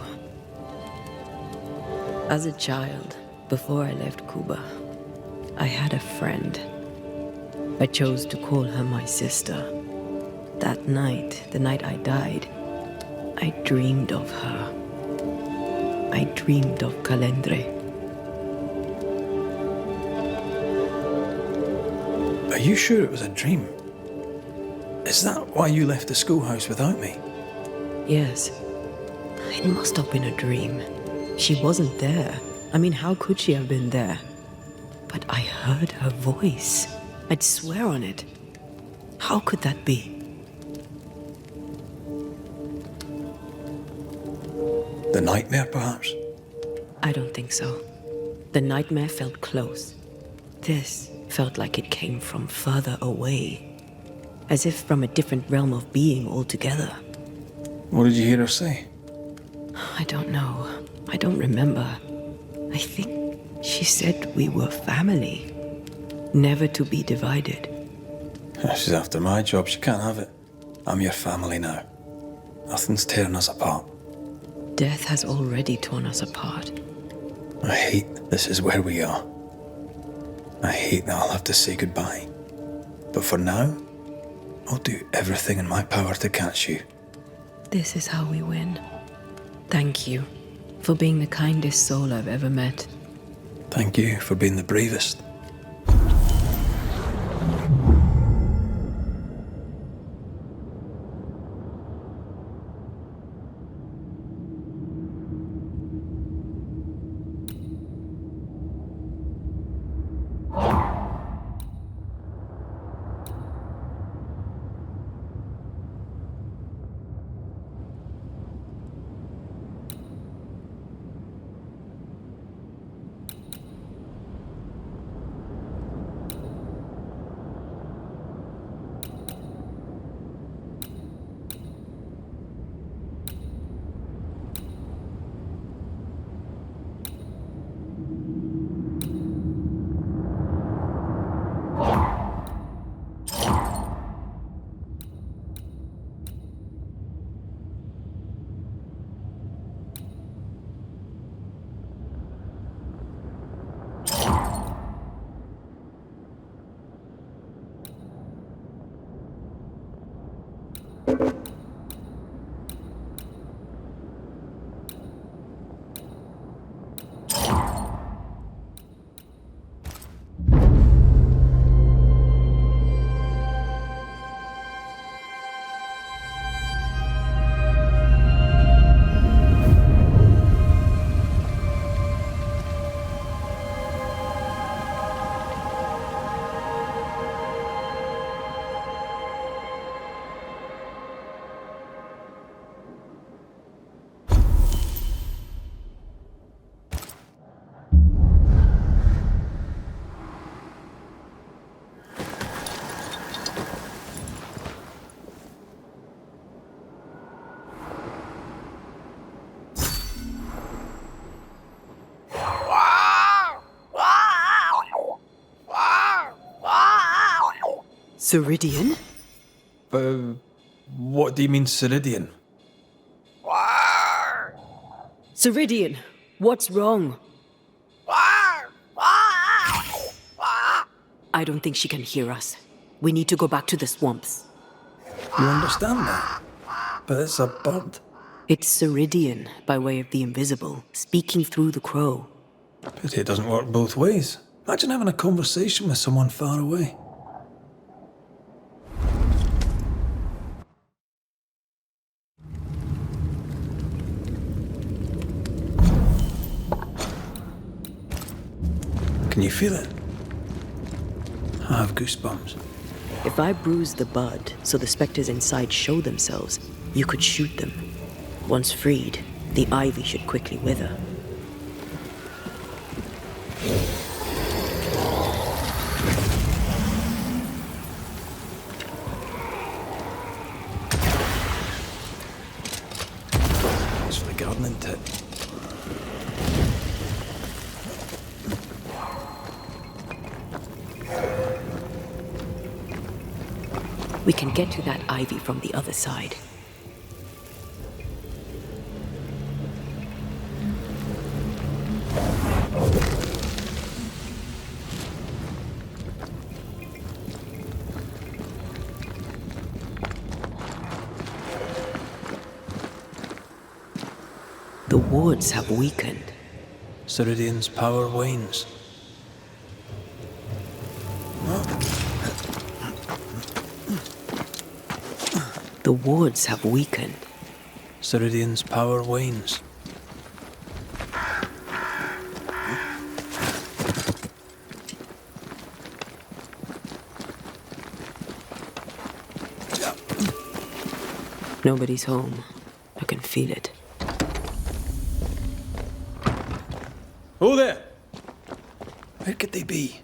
As a child, before I left Cuba, I had a friend. I chose to call her my sister. That night, the night I died, I dreamed of her. I dreamed of Calendre. Are you sure it was a dream? Is that why you left the schoolhouse without me? Yes. It must have been a dream. She wasn't there. I mean, how could she have been there? But I heard her voice. I'd swear on it. How could that be? The nightmare, perhaps? I don't think so. The nightmare felt close. This felt like it came from further away. As if from a different realm of being altogether. What did you hear her say? I don't know. I don't remember. I think she said we were family. Never to be divided. She's after my job. She can't have it. I'm your family now. Nothing's tearing us apart. Death has already torn us apart. I hate this is where we are. I hate that I'll have to say goodbye. But for now, I'll do everything in my power to catch you. This is how we win. Thank you for being the kindest soul I've ever met. Thank you for being the bravest. Ceridian? What do you mean, Ceridian? Ceridian, what's wrong? I don't think she can hear us. We need to go back to the swamps. You understand that? But it's a bird. It's Ceridian, by way of the invisible, speaking through the crow. Pity it doesn't work both ways. Imagine having a conversation with someone far away. Can you feel it? I have goosebumps. If I bruise the bud so the specters inside show themselves, you could shoot them. Once freed, the ivy should quickly wither. Thanks for the gardening tip. We can get to that ivy from the other side. The wards have weakened. Ceridian's power wanes. The wards have weakened. Ceridian's power wanes. Nobody's home. I can feel it. Oh there! Where could they be?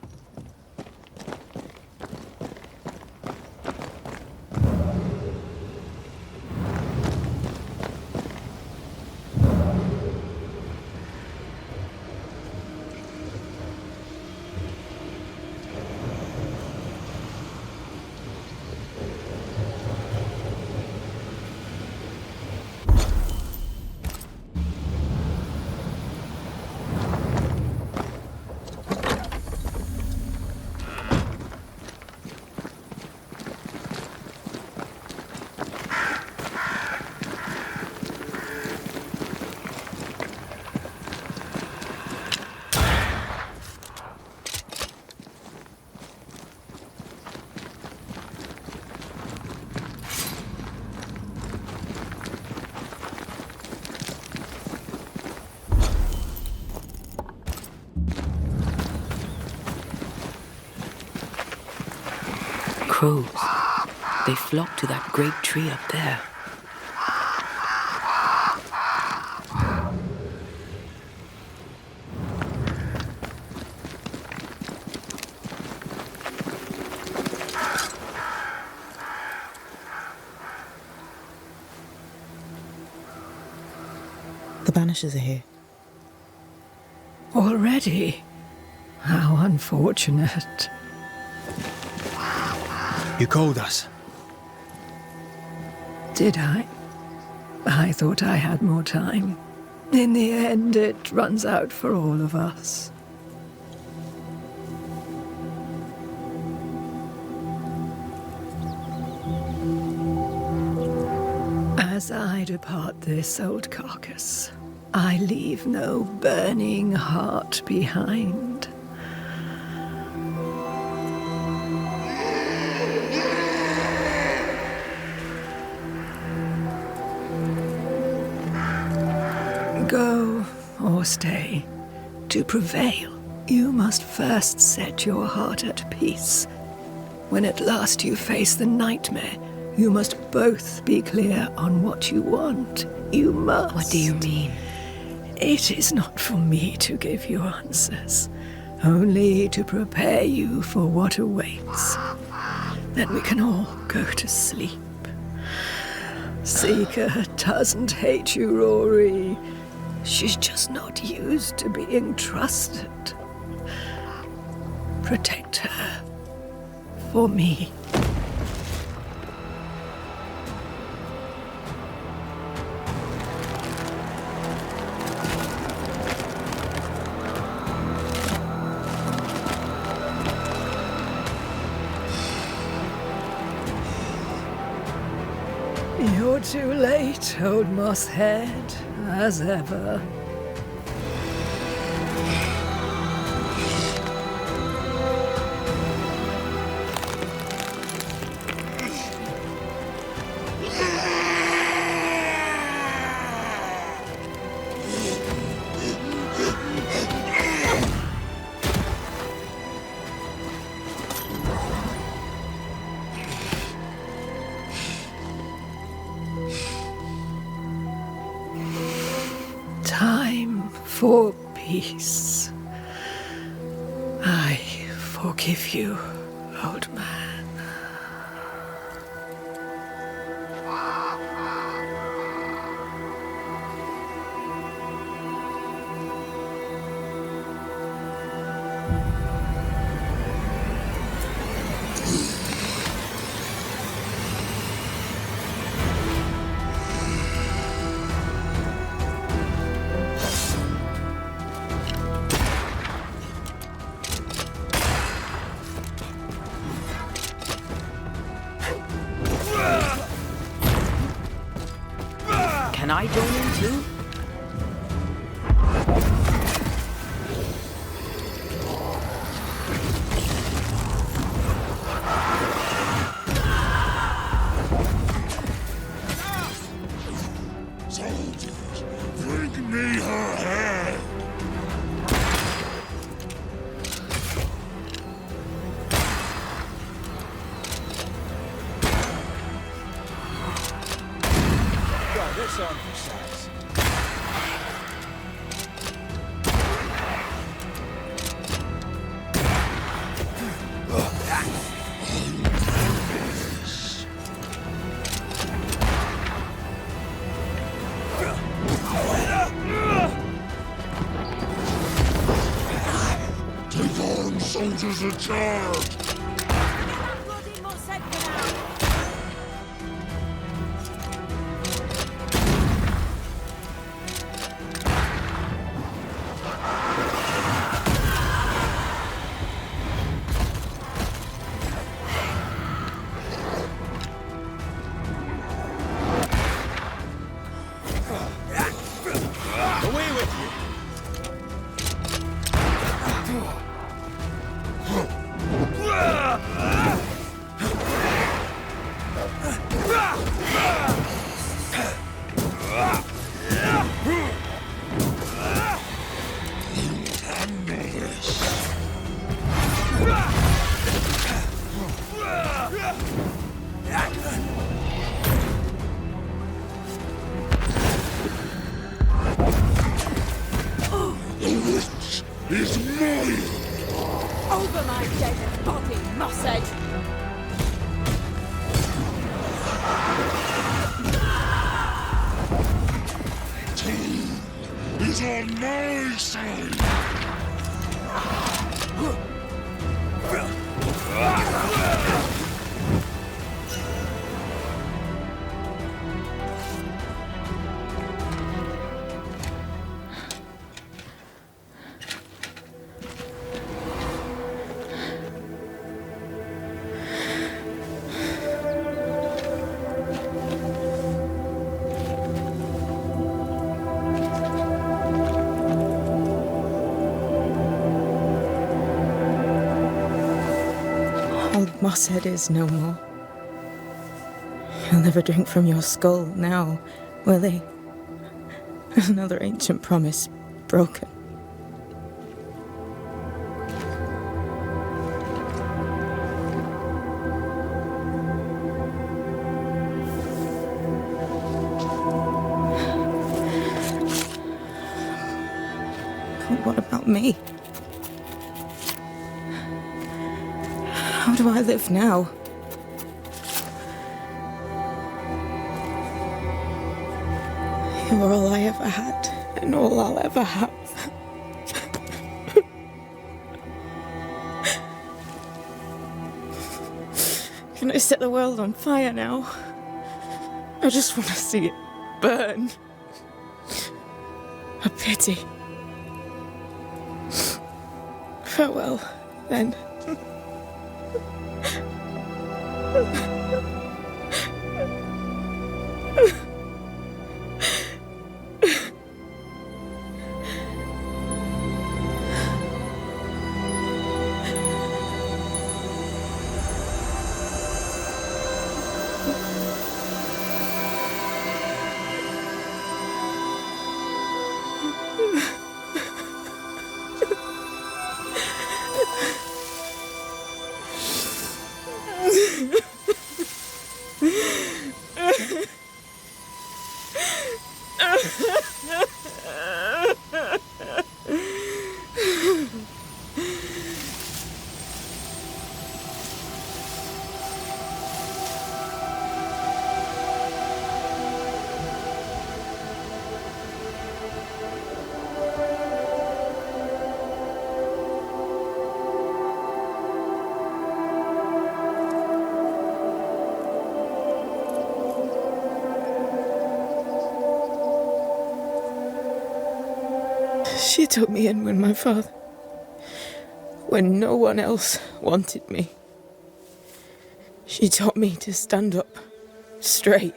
Crows. They flock to that great tree up there. The Banishers are here. Already? How unfortunate. You called us. Did I? I thought I had more time. In the end, it runs out for all of us. As I depart this old carcass, I leave no burning heart behind. Go or stay. To prevail, you must first set your heart at peace. When at last you face the nightmare, you must both be clear on what you want. You must. What do you mean? It is not for me to give you answers, only to prepare you for what awaits. Then we can all go to sleep. Seeker doesn't hate you, Rory. She's just not used to being trusted. Protect her. For me. You're too late, old mosshead, as ever. Time for peace. I forgive you, old man. too? Soldiers, bring me her head! Right, this on for size. Take on, soldiers in charge! Away with you! Is mine! Over my dead body, Mossad! Team is on my side! Old Mosshead is no more. He'll never drink from your skull now, will he? Another ancient promise broken. But what about me? How do I live now? You are all I ever had, and all I'll ever have. Can I set the world on fire now? I just want to see it burn. A pity. Farewell, then. She took me in when no one else wanted me. She taught me to stand up straight.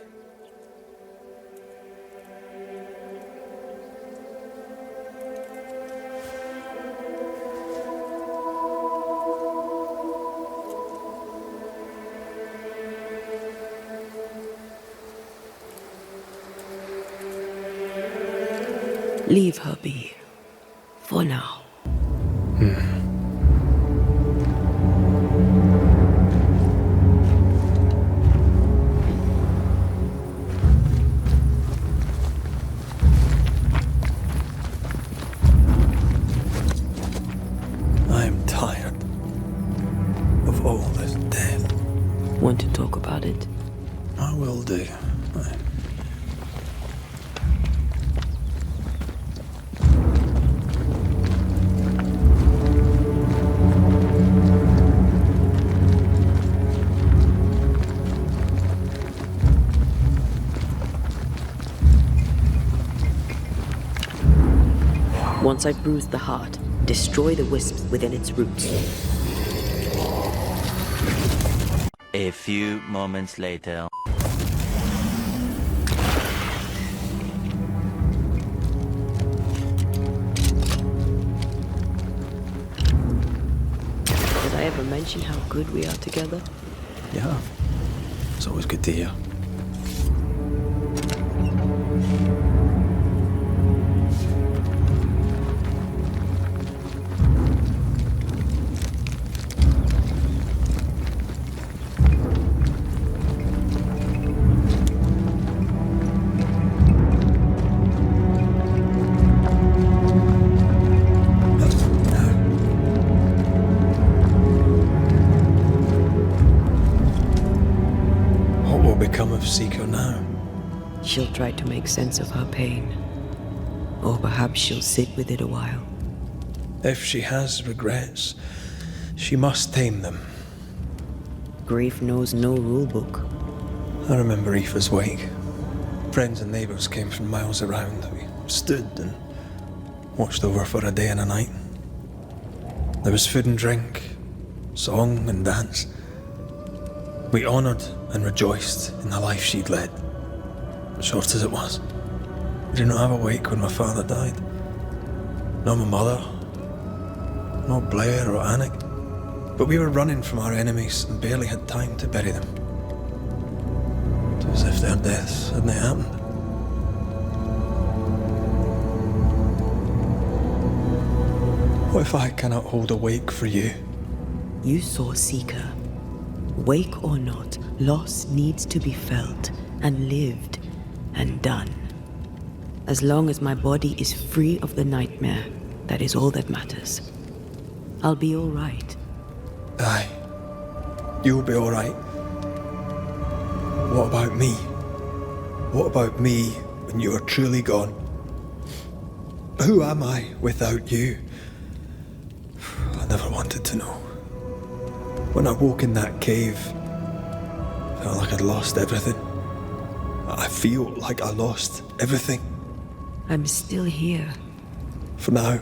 Leave her be. For now. I'm tired of all this death. Want to talk about it? I will do. Once I bruise the heart, destroy the wisps within its roots. A few moments later. Did I ever mention how good we are together? Yeah. It's always good to hear. Seeker now. She'll try to make sense of her pain. Or perhaps she'll sit with it a while. If she has regrets, she must tame them. Grief knows no rulebook. I remember Aoife's wake. Friends and neighbours came from miles around. We stood and watched over for a day and a night. There was food and drink, song and dance. We honoured and rejoiced in the life she'd led, short as it was. We did not have a wake when my father died. Not my mother, not Blair or Anik. But we were running from our enemies and barely had time to bury them. It was as if their deaths hadn't happened. What if I cannot hold a wake for you? You saw Seeker. Wake or not, loss needs to be felt and lived and done. As long as my body is free of the nightmare, that is all that matters. I'll be all right. Aye, you'll be all right. What about me? What about me when you are truly gone? Who am I without you? I never wanted to know. When I woke in that cave, I felt like I'd lost everything. I feel like I lost everything. I'm still here. For now.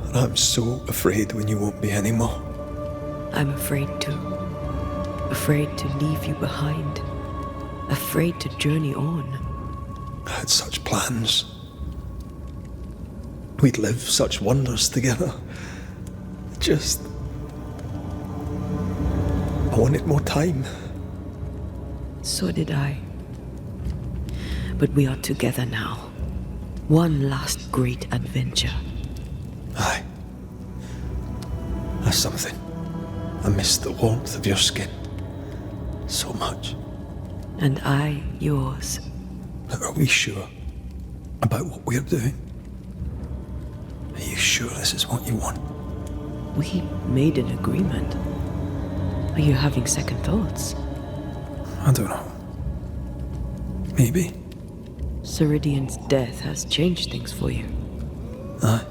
And I'm so afraid when you won't be anymore. I'm afraid too. Afraid to leave you behind. Afraid to journey on. I had such plans. We'd live such wonders together. Just... I wanted more time. So did I. But we are together now. One last great adventure. Aye. That's something. I miss the warmth of your skin. So much. And I yours. But are we sure about what we're doing? Are you sure this is what you want? We made an agreement. Are you having second thoughts? I don't know. Maybe. Ceridian's death has changed things for you. Aye.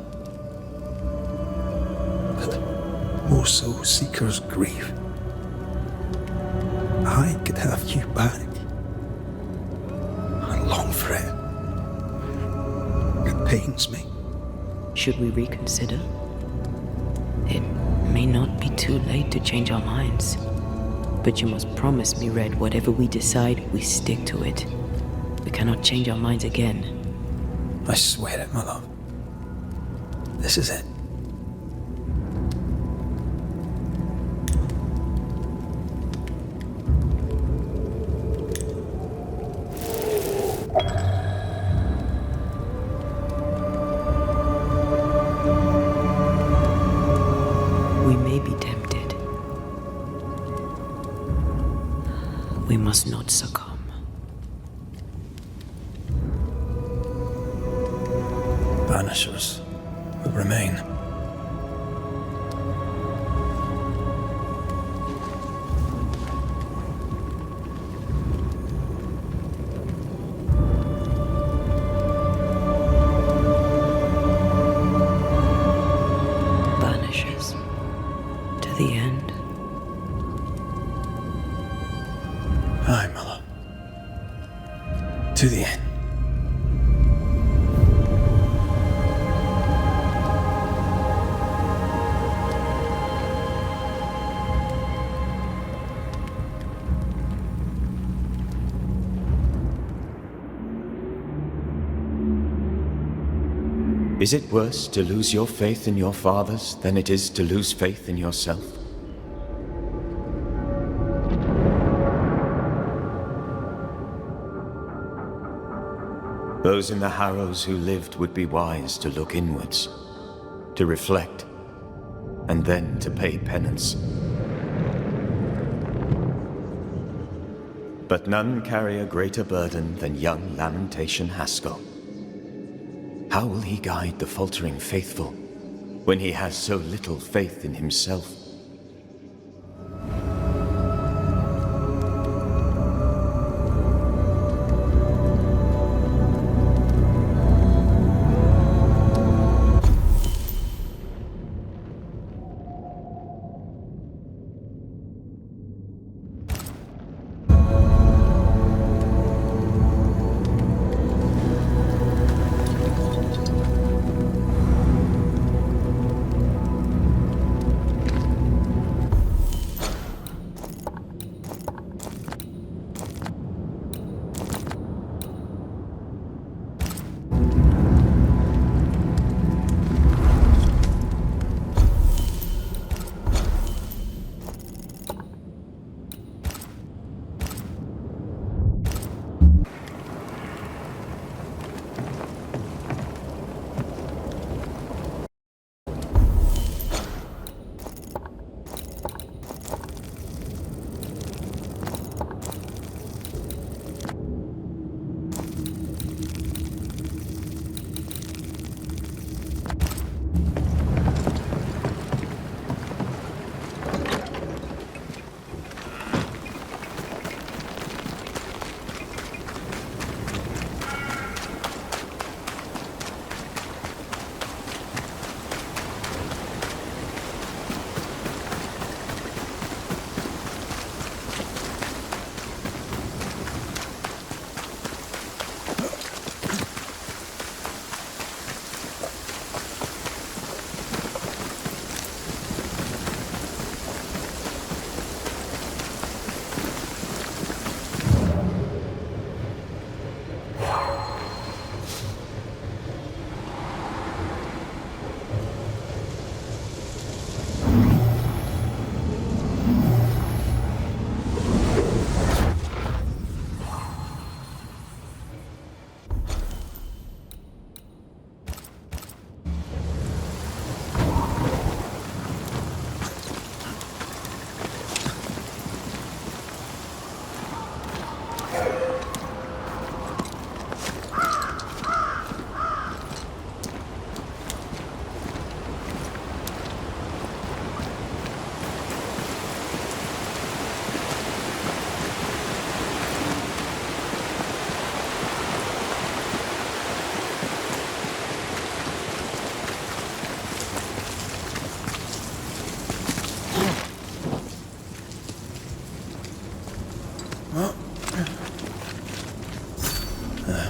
But more so Seeker's grief. I could have you back. I long for it. It pains me. Should we reconsider? It may not be too late to change our minds. But you must promise me, Red, whatever we decide, we stick to it. We cannot change our minds again. I swear it, my love. This is it. We must not succumb. Banishers will remain. Banishers. To the end. Aye, Mother. To the end. Is it worse to lose your faith in your fathers than it is to lose faith in yourself? Those in the Harrows who lived would be wise to look inwards, to reflect, and then to pay penance. But none carry a greater burden than young Lamentation Haskell. How will he guide the faltering faithful when he has so little faith in himself?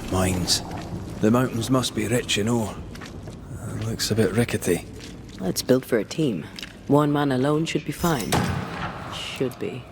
Mines. The mountains must be rich in ore. Looks a bit rickety. It's built for a team. One man alone should be fine. Should be.